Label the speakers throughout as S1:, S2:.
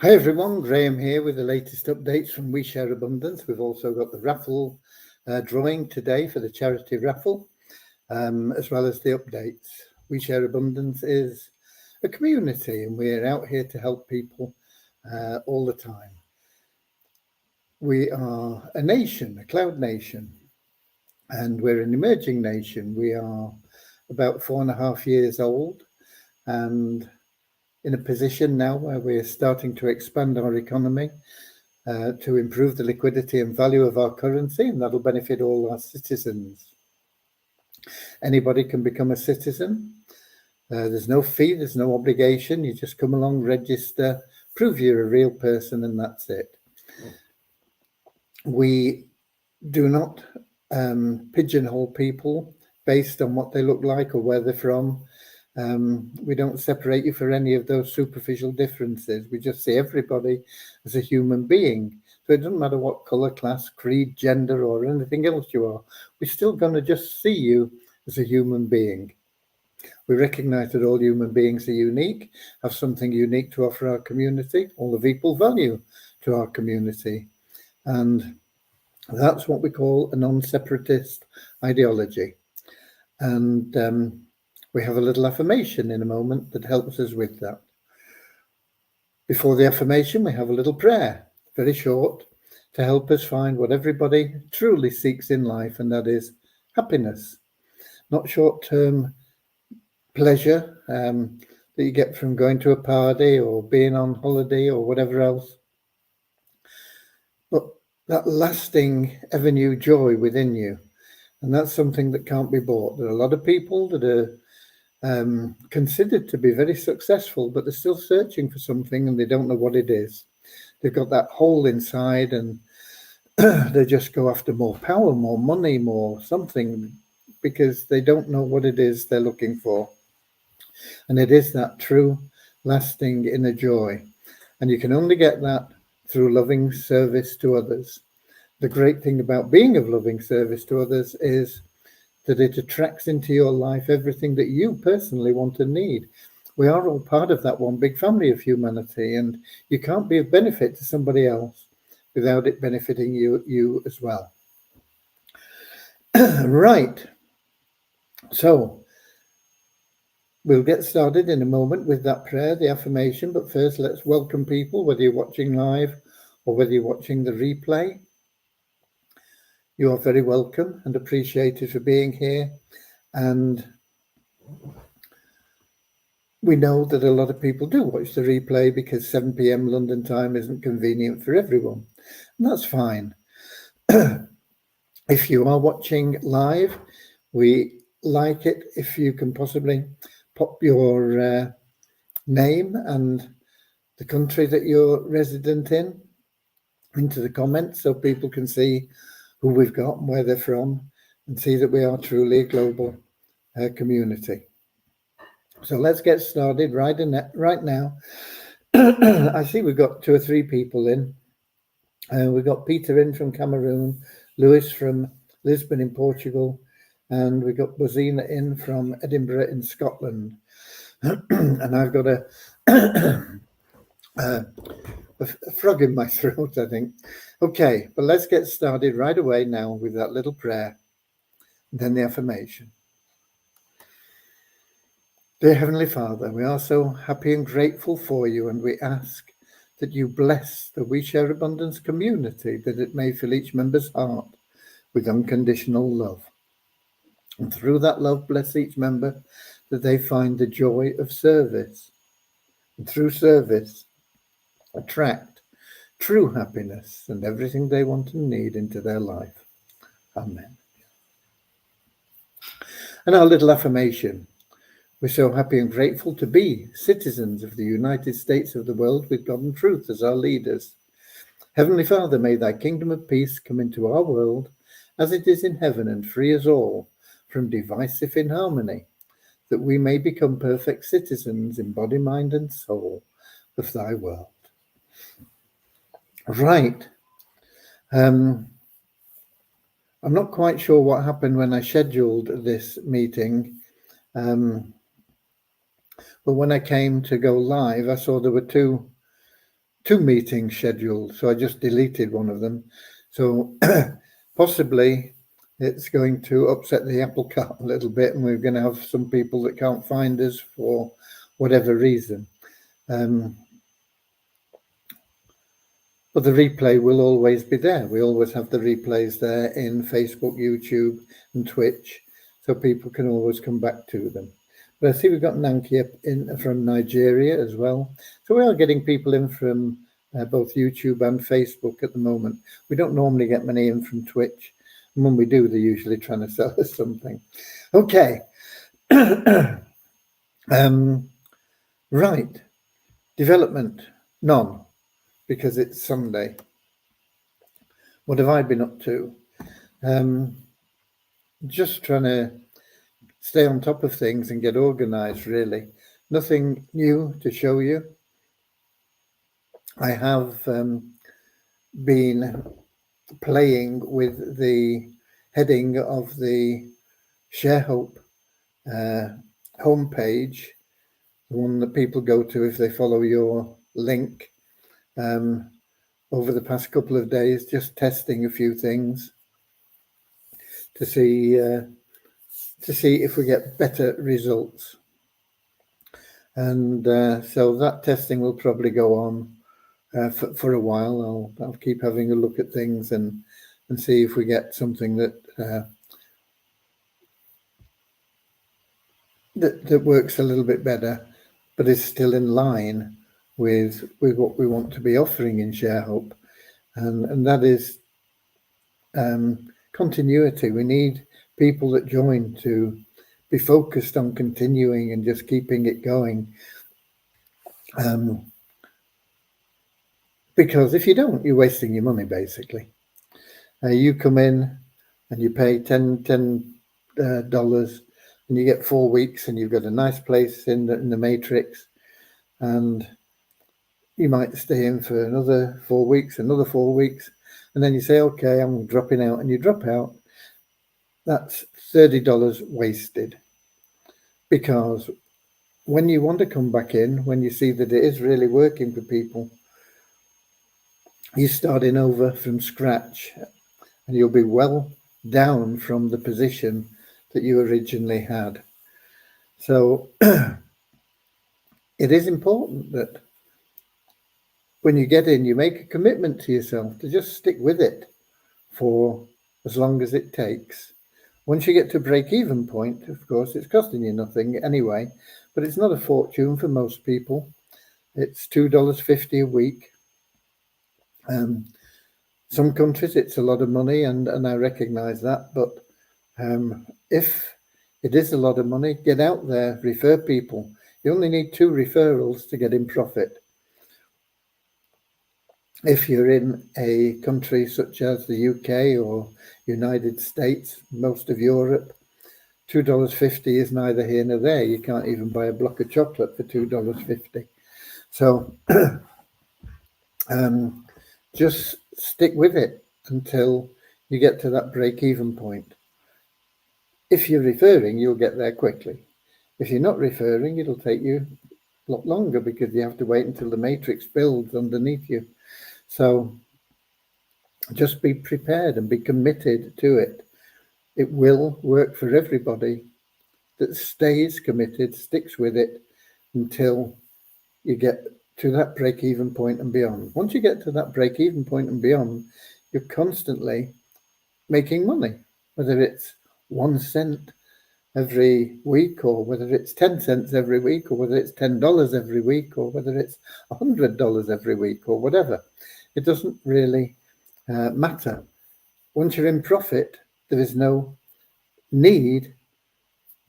S1: Hi everyone, Graham here with the latest updates from We Share Abundance. We've also got the raffle drawing today for the charity raffle, as well as the updates. We Share Abundance is a community and we're out here to help people all the time. We are a nation, a cloud nation, and we're an emerging nation. We are about 4.5 years old and in a position now where we're starting to expand our economy to improve the liquidity and value of our currency, and that'll benefit all our citizens. Anybody can become a citizen. There's no fee, there's no obligation. You just come along, register, prove you're a real person, and that's it. We do not pigeonhole people based on what they look like or where they're from. We don't separate you for any of those superficial differences. We just see everybody as a human being. So it doesn't matter what color, class, creed, gender, or anything else you are. We're still going to just see you as a human being. We recognize that all human beings are unique, have something unique to offer our community, all of equal value to our community. And that's what we call a non-separatist ideology. And we have a little affirmation in a moment that helps us with that. Before the affirmation, we have a little prayer, very short, to help us find what everybody truly seeks in life, and that is happiness. Not short-term pleasure that you get from going to a party or being on holiday or whatever else, but that lasting, ever-new joy within you. And that's something that can't be bought. There are a lot of people that are considered to be very successful, but they're still searching for something and they don't know what it is. They've got that hole inside and they just go after more power, more money, more something, because they don't know what it is they're looking for. And it is that true, lasting inner joy. And you can only get that through loving service to others. The great thing about being of loving service to others is that it attracts into your life everything that you personally want and need. We are all part of that one big family of humanity, and you can't be of benefit to somebody else without it benefiting you as well. Right. So we'll get started in a moment with that prayer, the affirmation, but first let's welcome people, whether you're watching live or whether you're watching the replay. You are very welcome and appreciated for being here. And we know that a lot of people do watch the replay because 7 p.m. London time isn't convenient for everyone. And that's fine. If you are watching live, we like it if you can possibly pop your name and the country that you're resident in into the comments so people can see who we've got and where they're from and see that we are truly a global community. So let's get started right now. I see we've got 2 or 3 people in. We've got Peter in from Cameroon, Lewis from Lisbon in Portugal, and we've got Bozina in from Edinburgh in Scotland. And I've got a frog in my throat, I think. Okay, but let's get started right away now with that little prayer, then the affirmation. Dear Heavenly Father, we are so happy and grateful for you, and we ask that you bless the We Share Abundance community, that it may fill each member's heart with unconditional love. And through that love, bless each member that they find the joy of service. And through service, attract true happiness and everything they want and need into their life. Amen. And our little affirmation. We're so happy and grateful to be citizens of the United States of the world with God and truth as our leaders. Heavenly Father, may thy kingdom of peace come into our world as it is in heaven, and free us all from divisive inharmony, that we may become perfect citizens in body, mind, and soul of thy world. Right. I'm not quite sure what happened when I scheduled this meeting. But when I came to go live, I saw there were 2 2 meetings scheduled, so I just deleted one of them. So possibly it's going to upset the apple cart a little bit, and we're going to have some people that can't find us for whatever reason. But the replay will always be there. We always have the replays there in Facebook, YouTube, and Twitch, so people can always come back to them. But I see we've got Nanki in from Nigeria as well. So we are getting people in from both YouTube and Facebook at the moment. We don't normally get many in from Twitch. And when we do, they're usually trying to sell us something. Okay. Right. Development, none, because it's Sunday. What have I been up to? Just trying to stay on top of things and get organized, really. Nothing new to show you. I have been playing with the heading of the ShareHope homepage, the one that people go to if they follow your link, over the past couple of days, just testing a few things to see if we get better results. And so that testing will probably go on for a while. I'll keep having a look at things and see if we get something that works a little bit better, but is still in line with what we want to be offering in ShareHope, and that is continuity. We need people that join to be focused on continuing and just keeping it going. Because if you don't, you're wasting your money, basically. You come in and you pay $10 and you get 4 weeks and you've got a nice place in the matrix, and you might stay in for another 4 weeks, and then you say, okay, I'm dropping out, and you drop out. That's $30 wasted. Because when you want to come back in, when you see that it is really working for people, you're starting over from scratch, and you'll be well down from the position that you originally had. So it is important that when you get in, you make a commitment to yourself to just stick with it for as long as it takes. Once you get to break-even point, of course, it's costing you nothing anyway, but it's not a fortune for most people. It's $2.50 a week. Some countries, it's a lot of money, and I recognize that, but if it is a lot of money, get out there, refer people. You only need 2 referrals to get in profit. If you're in a country such as the UK or United States, most of Europe, $2.50 is neither here nor there. You can't even buy a block of chocolate for $2.50. So just stick with it until you get to that break-even point. If you're referring, you'll get there quickly. If you're not referring, it'll take you a lot longer because you have to wait until the matrix builds underneath you. So just be prepared and be committed to it. It will work for everybody that stays committed, sticks with it until you get to that break-even point and beyond. Once you get to that break-even point and beyond, you're constantly making money, whether it's 1 cent every week, or whether it's 10 cents every week, or whether it's $10 every week, or whether it's $100 every week, or whatever. It doesn't really matter. Once you're in profit, there is no need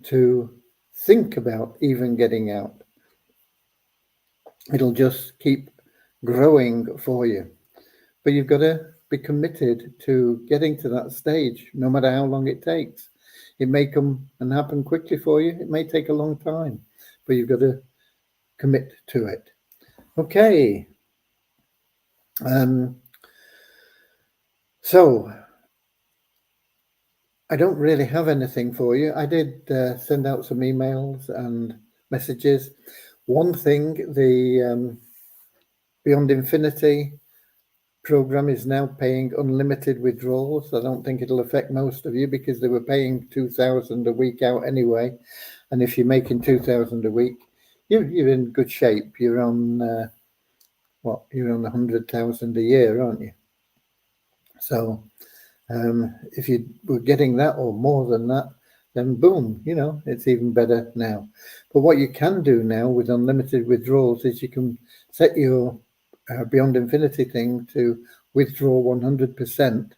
S1: to think about even getting out. It'll just keep growing for you. But you've got to be committed to getting to that stage, no matter how long it takes. It may come and happen quickly for you. It may take a long time, but you've got to commit to it. Okay. So I don't really have anything for you. I did send out some emails and messages. One thing, Beyond Infinity program is now paying unlimited withdrawals. I don't think it'll affect most of you because they were paying 2,000 a week out anyway. And if you're making 2,000 a week, you're in good shape. You're on you're on 100,000 a year, aren't you? So if you were getting that or more than that, then boom, it's even better now. But what you can do now with unlimited withdrawals is you can set your Beyond Infinity thing to withdraw 100%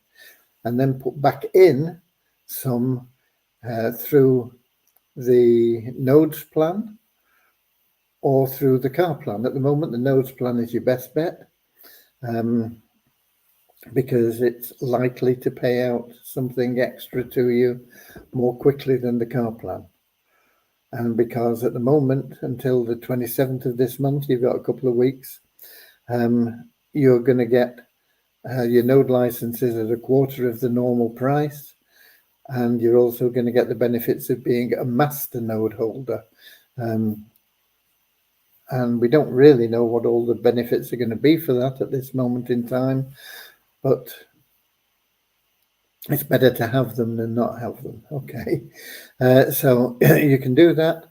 S1: and then put back in some through the nodes plan or through the car plan. At the moment, the nodes plan is your best bet because it's likely to pay out something extra to you more quickly than the car plan. And because at the moment, until the 27th of this month, you've got a couple of weeks, you're going to get your node licenses at a quarter of the normal price. And you're also going to get the benefits of being a master node holder. And we don't really know what all the benefits are going to be for that at this moment in time, but it's better to have them than not have them. Okay. So you can do that.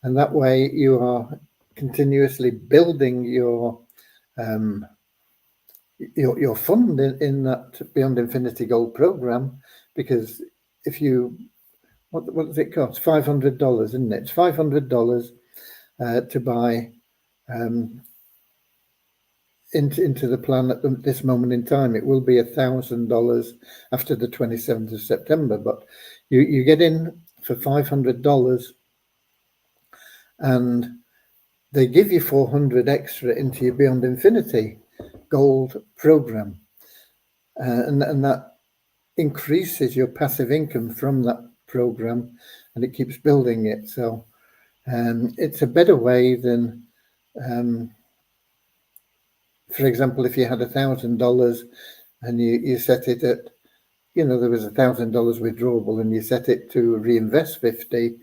S1: And that way you are continuously building your fund in that Beyond Infinity Gold program, because if you, what does it cost? $500, isn't it? It's $500 to buy into the plan at this moment in time. It will be $1,000 after the 27th of September, but you get in for $500 and they give you 400 extra into your Beyond Infinity Gold program. And that increases your passive income from that program and it keeps building it. So it's a better way than, for example, if you had $1,000 and you set it at, there was $1,000 withdrawable and you set it to reinvest 50%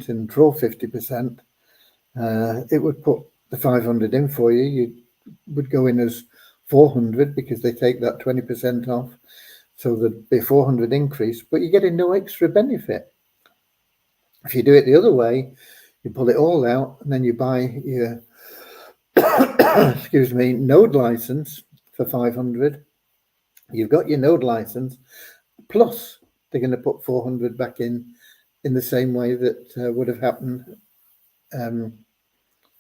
S1: and draw 50%, it would put the 500 in for you. You would go in as 400 because they take that 20% off. So there'd be 400 increase, but you're getting no extra benefit. If you do it the other way, you pull it all out and then you buy your excuse me, node license for 500. You've got your node license, plus they're going to put 400 back in the same way that would have happened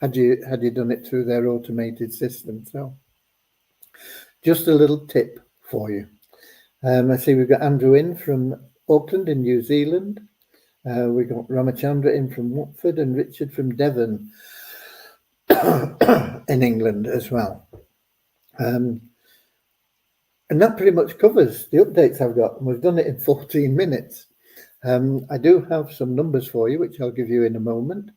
S1: had you done it through their automated system. So just a little tip for you. I see we've got Andrew in from Auckland in New Zealand. We've got Ramachandra in from Watford and Richard from Devon in England as well. And that pretty much covers the updates I've got. And we've done it in 14 minutes. I do have some numbers for you, which I'll give you in a moment.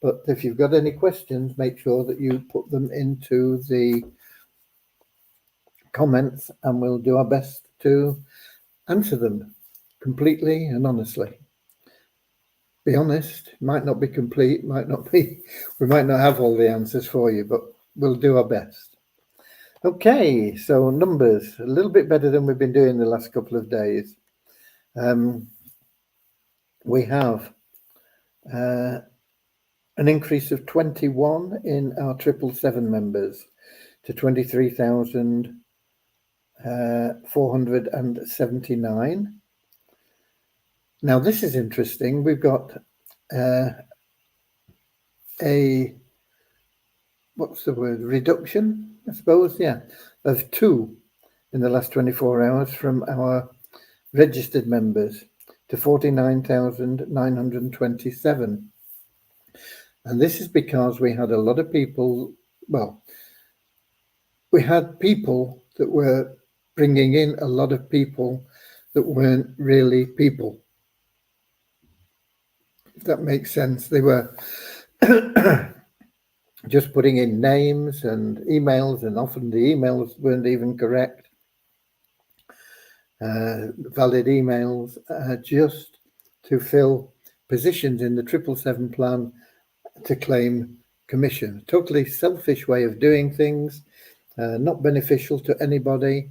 S1: But if you've got any questions, make sure that you put them into the comments and we'll do our best to answer them completely and honestly. Be honest, it might not be complete, we might not have all the answers for you, but we'll do our best. Okay, so numbers, a little bit better than we've been doing the last couple of days. We have an increase of 21 in our 777 members to 23,479. Now, this is interesting. We've got what's the word? Reduction, I suppose, yeah, of 2 in the last 24 hours from our registered members to 49,927. And this is because we had a lot of people, we had people that were bringing in a lot of people that weren't really people. If that makes sense. They were just putting in names and emails, and often the emails weren't even correct. Valid emails, just to fill positions in the 777 plan to claim commission. Totally selfish way of doing things, not beneficial to anybody,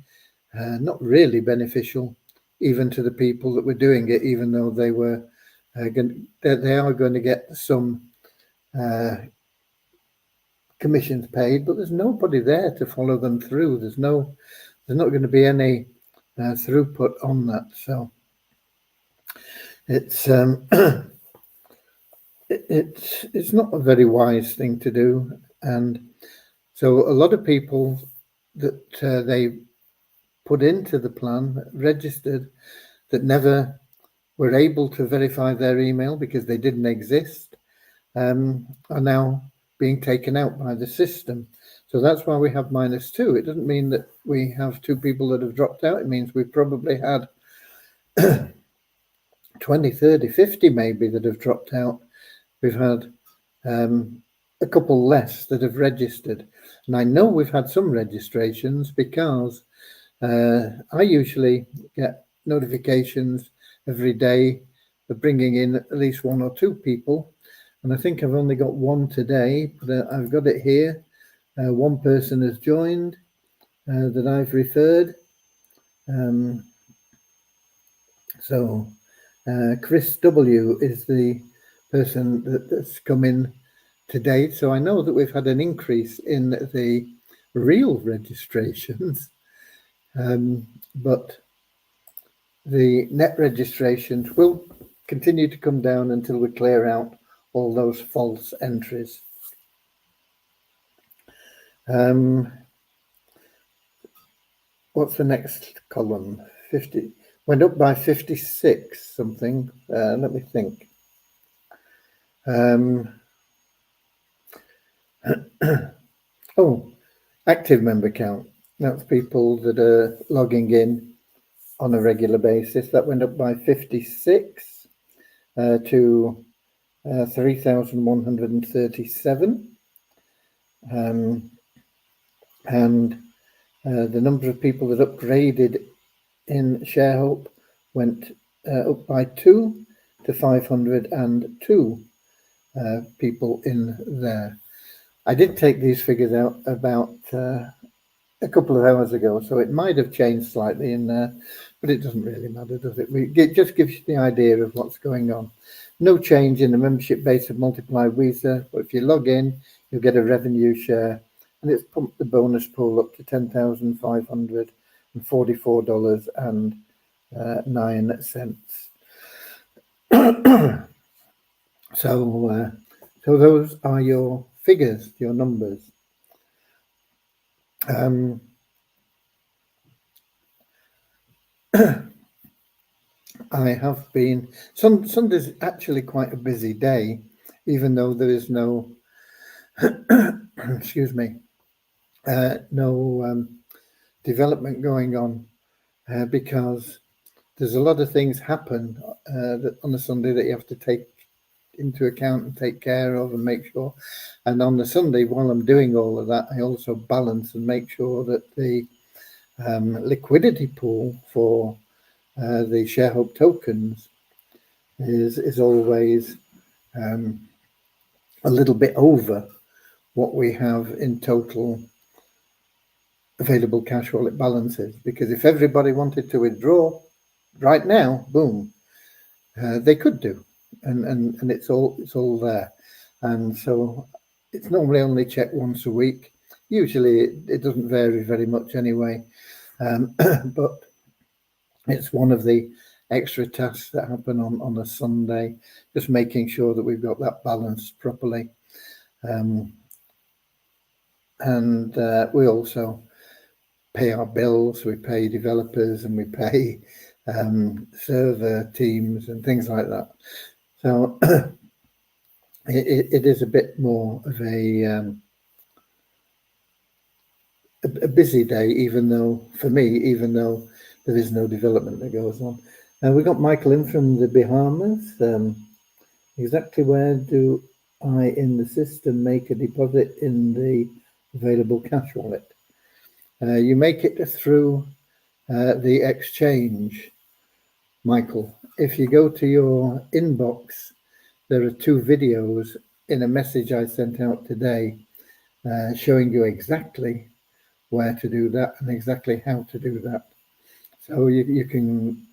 S1: not really beneficial even to the people that were doing it, even though they were they are going to get some commissions paid, but there's nobody there to follow them through. There's not going to be any throughput on that. So it's it's not a very wise thing to do. And so a lot of people that they put into the plan, registered, that never were able to verify their email because they didn't exist, are now being taken out by the system. So that's why we have -2. It doesn't mean that we have 2 people that have dropped out. It means we've probably had 20, 30, 50 maybe that have dropped out. We've had a couple less that have registered. And I know we've had some registrations because I usually get notifications every day of bringing in at least 1 or 2 people. And I think I've only got 1 today, but I've got it here. 1 person has joined that I've referred. So Chris W is the person that's come in to date. So I know that we've had an increase in the real registrations, but the net registrations will continue to come down until we clear out all those false entries. What's the next column? 50 went up by 56 something. Let me think. Oh, active member count. That's people that are logging in on a regular basis. That went up by 56 to 3,137. And the number of people that upgraded in ShareHope went up by 2 to 502 people in there. I did take these figures out about a couple of hours ago, so it might have changed slightly in there, but it doesn't really matter, does it? It just gives you the idea of what's going on. No change in the membership base of Multiply Visa, but if you log in, you'll get a revenue share, and it's pumped the bonus pool up to $10,544.09. So those are your figures, your numbers. I have been. Sunday's actually quite a busy day, even though there is no, excuse me, no development going on, because there's a lot of things happen on a Sunday that you have to take into account and take care of and make sure. And on the Sunday, while I'm doing all of that, I also balance and make sure that the liquidity pool for the ShareHope tokens is always a little bit over what we have in total available cash wallet balances. Because if everybody wanted to withdraw right now, boom, they could do, and it's all there. And so it's normally only checked once a week. Usually it doesn't vary very much anyway, but it's one of the extra tasks that happen on a Sunday, just making sure that we've got that balanced properly. And we also pay our bills, we pay developers, and we pay server teams and things like that. So it is a bit more of a busy day, even though there is no development that goes on. We got Michael in from the Bahamas. Exactly where do I in the system make a deposit in the available cash wallet? You make it through the exchange, Michael. If you go to your inbox, there are 2 videos in a message I sent out today, showing you exactly where to do that and exactly how to do that. So you can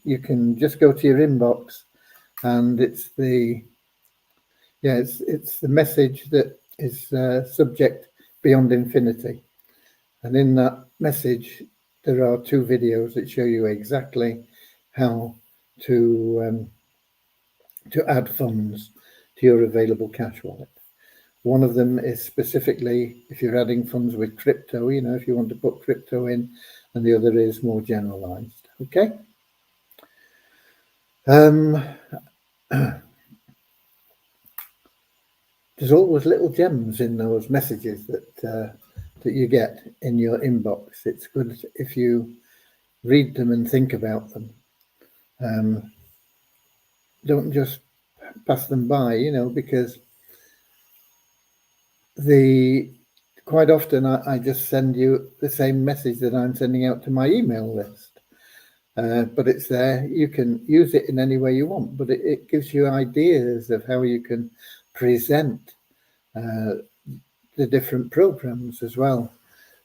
S1: just go to your inbox, and it's the message that is subject beyond infinity, and in that message there are 2 videos that show you exactly how to add funds to your available cash wallet. One of them is specifically if you're adding funds with crypto, if you want to put crypto in, and the other is more generalized. Okay. There's always little gems in those messages that you get in your inbox. It's good if you read them and think about them. Don't just pass them by, because quite often I just send you the same message that I'm sending out to my email list. But it's there. You can use it in any way you want, but it gives you ideas of how you can present the different programs as well.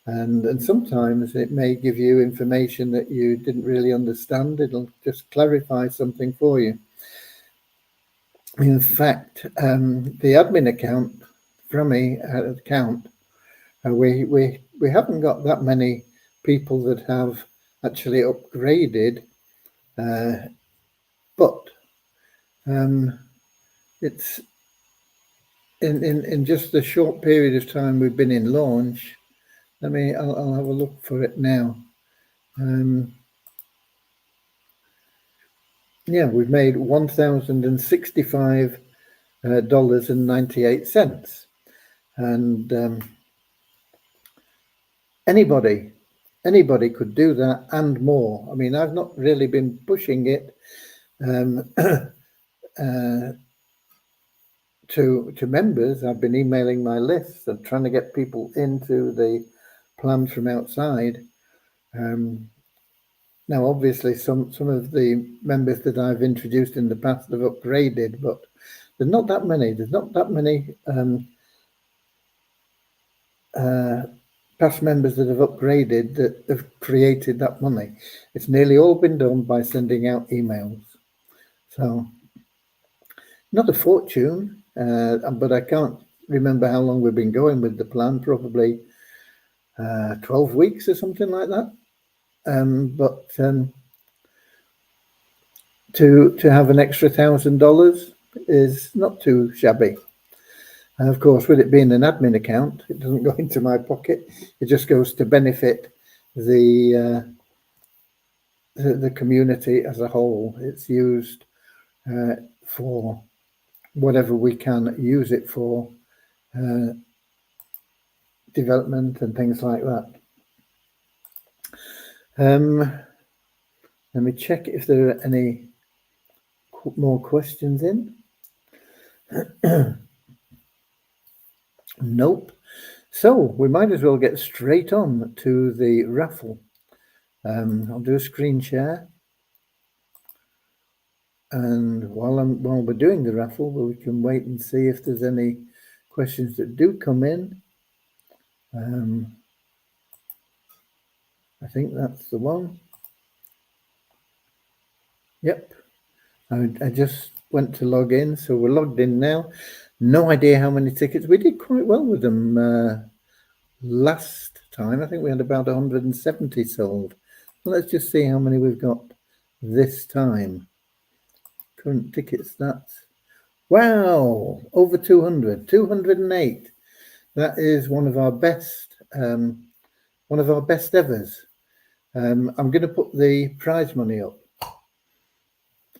S1: And sometimes it may give you information that you didn't really understand. It'll just clarify something for you. In fact, the admin account, we haven't got that many people that have actually upgraded, but it's in just the short period of time we've been in launch. I'll have a look for it now. Yeah, we've made $1,065.98, and anybody could do that and more. I've not really been pushing it to members. I've been emailing my lists and trying to get people into the plan from outside. Now, obviously, some of the members that I've introduced in the past have upgraded, but there's not that many. There's not that many past members that have upgraded that have created that money. It's nearly all been done by sending out emails. So, not a fortune, but I can't remember how long we've been going with the plan. Probably 12 weeks or something like that. But to have an extra $1,000 is not too shabby. And of course, with it being an admin account, it doesn't go into my pocket. It just goes to benefit the community as a whole. It's used for whatever we can use it for, development and things like that. Let me check if there are any more questions in. Nope. So we might as well get straight on to the raffle. I'll do a screen share, and while we're doing the raffle, we can wait and see if there's any questions that do come in. I think that's the one. Yep. I just went to log in, so we're logged in now. No idea how many tickets. We did quite well with them last time. I think we had about 170 sold. Well, let's just see how many we've got this time. Current ticket stats. Wow, over 200, 208. That is one of our best evers. I'm going to put the prize money up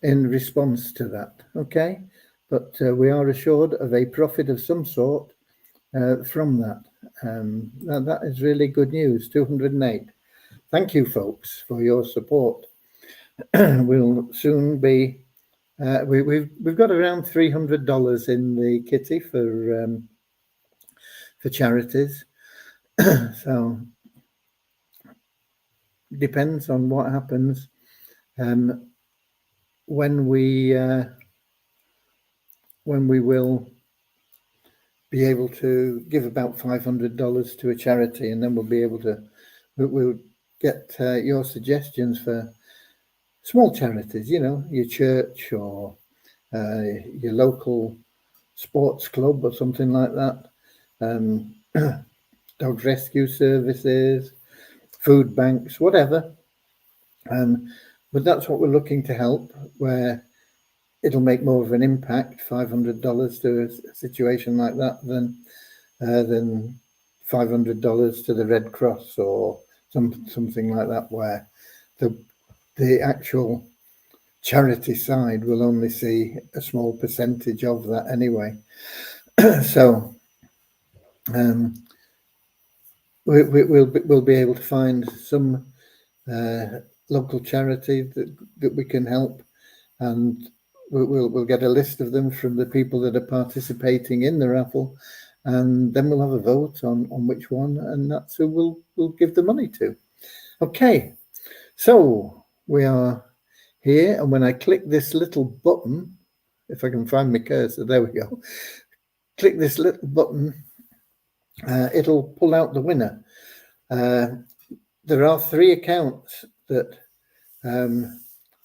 S1: in response to that, okay? But we are assured of a profit of some sort from that. That is really good news, 208. Thank you, folks, for your support. We'll soon be, we've got around $300 in the kitty for charities. So depends on what happens when we will be able to give about $500 to a charity, and then we'll get your suggestions for small charities, your church or your local sports club or something like that, dog rescue services, food banks, whatever. But that's what we're looking to help, where it'll make more of an impact, $500 to a situation like that than $500 to the Red Cross or something like that, where the actual charity side will only see a small percentage of that anyway. So we'll be able to find some local charity that we can help, and we'll get a list of them from the people that are participating in the raffle, and then we'll have a vote on which one, and that's who we'll give the money to. Okay, so we are here, and when I click this little button, if I can find my cursor, there we go. Click this little button, it'll pull out the winner. There are 3 accounts that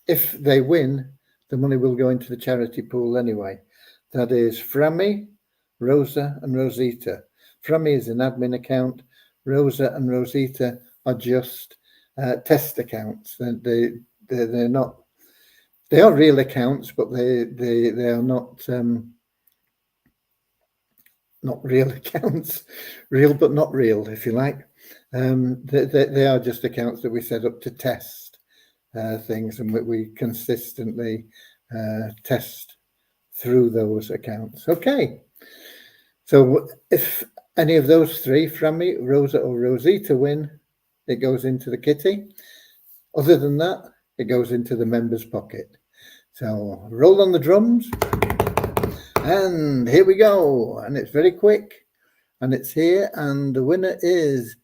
S1: if they win, the money will go into the charity pool anyway. That is Frammy, Rosa and Rosita. Frammy is an admin account. Rosa and Rosita are just test accounts. They're not. They are real accounts, but they are not real accounts. Real but not real, if you like. They are just accounts that we set up to test things, and we consistently test through those accounts. Okay, so if any of those 3, Frammy, Rosa or Rosita, win, it goes into the kitty. Other than that, it goes into the member's pocket. So roll on the drums, and here we go. And it's very quick, and it's here, and the winner is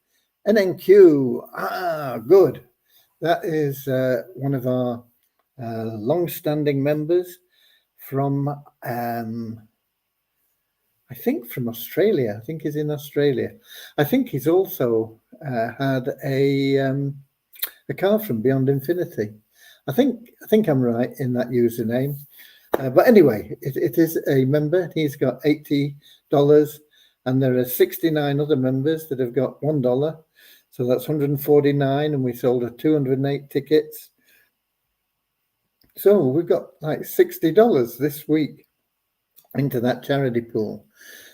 S1: NNQ. Good. That is one of our long-standing members from, I think from Australia. I think he's in Australia. I think he's also had a car from Beyond Infinity. I think I'm right in that username. But anyway, it is a member. He's got $80, and there are 69 other members that have got $1. So that's 149, and we sold 208 tickets. So we've got like $60 this week into that charity pool.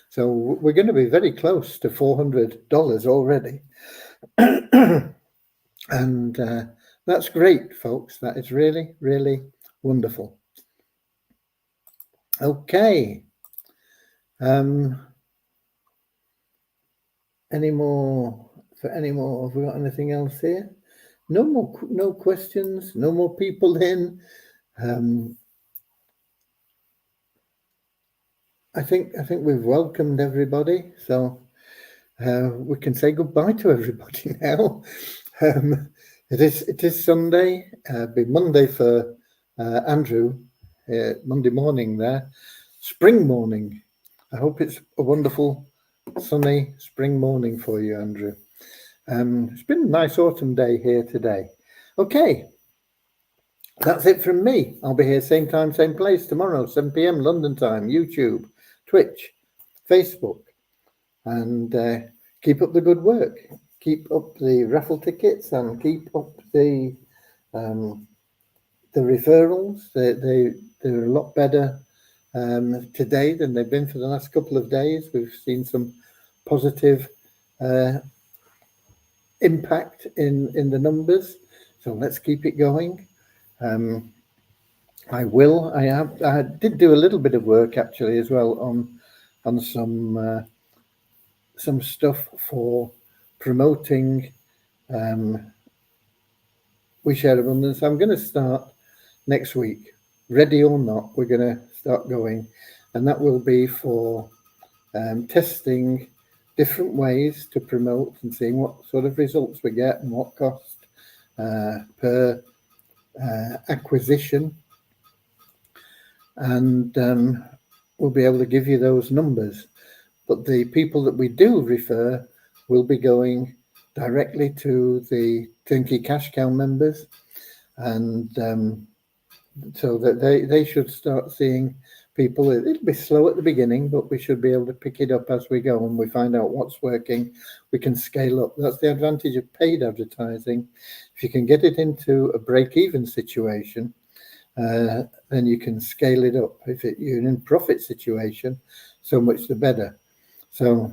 S1: So we're going to be very close to $400 already. And that's great, folks. That is really, really wonderful. Okay. Any more? Have we got anything else here? No questions. No more people in. I think we've welcomed everybody, so we can say goodbye to everybody now. It is Sunday. Be Monday for Andrew. Monday morning there. Spring morning. I hope it's a wonderful sunny spring morning for you, Andrew. It's been a nice autumn day here today. Okay, that's it from me. I'll be here same time, same place tomorrow, 7 p.m. London time, YouTube, Twitch, Facebook, and keep up the good work. Keep up the raffle tickets and keep up the referrals. They're a lot better today than they've been for the last couple of days. We've seen some positive impact in the numbers, so let's keep it going. I did do a little bit of work actually as well on some stuff for promoting We Share Abundance. I'm going to start next week, ready or not. We're going to start going, and that will be for testing different ways to promote and seeing what sort of results we get and what cost per acquisition, and we'll be able to give you those numbers. but the people that we do refer will be going directly to the Turnkey Cash Cow members, and so that they should start seeing people. It'll be slow at the beginning, but we should be able to pick it up as we go, and we find out what's working. We can scale up. That's the advantage of paid advertising. If you can get it into a break-even situation, then you can scale it up. If you're in a profit situation, so much the better. So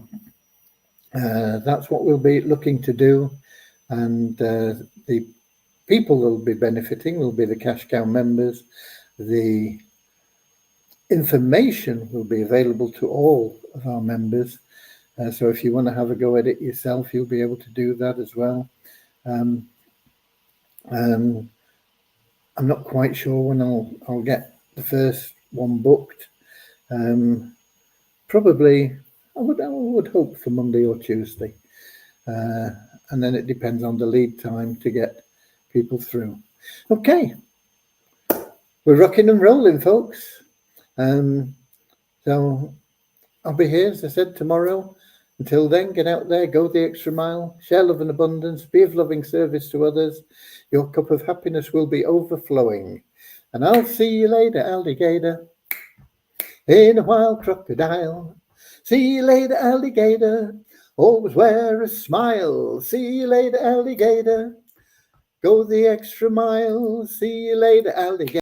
S1: that's what we'll be looking to do, and the people that will be benefiting will be the Cash Cow members. The information will be available to all of our members. So if you want to have a go at it yourself, you'll be able to do that as well. I'm not quite sure when I'll get the first one booked. Probably, I would hope for Monday or Tuesday. And then it depends on the lead time to get people through. Okay, we're rocking and rolling, folks. So I'll be here, as I said, tomorrow. Until then, get out there, go the extra mile, share love and abundance, be of loving service to others. Your cup of happiness will be overflowing. And I'll see you later, alligator. In a wild crocodile. See you later, alligator. Always wear a smile. See you later, alligator. Go the extra mile. See you later, alligator.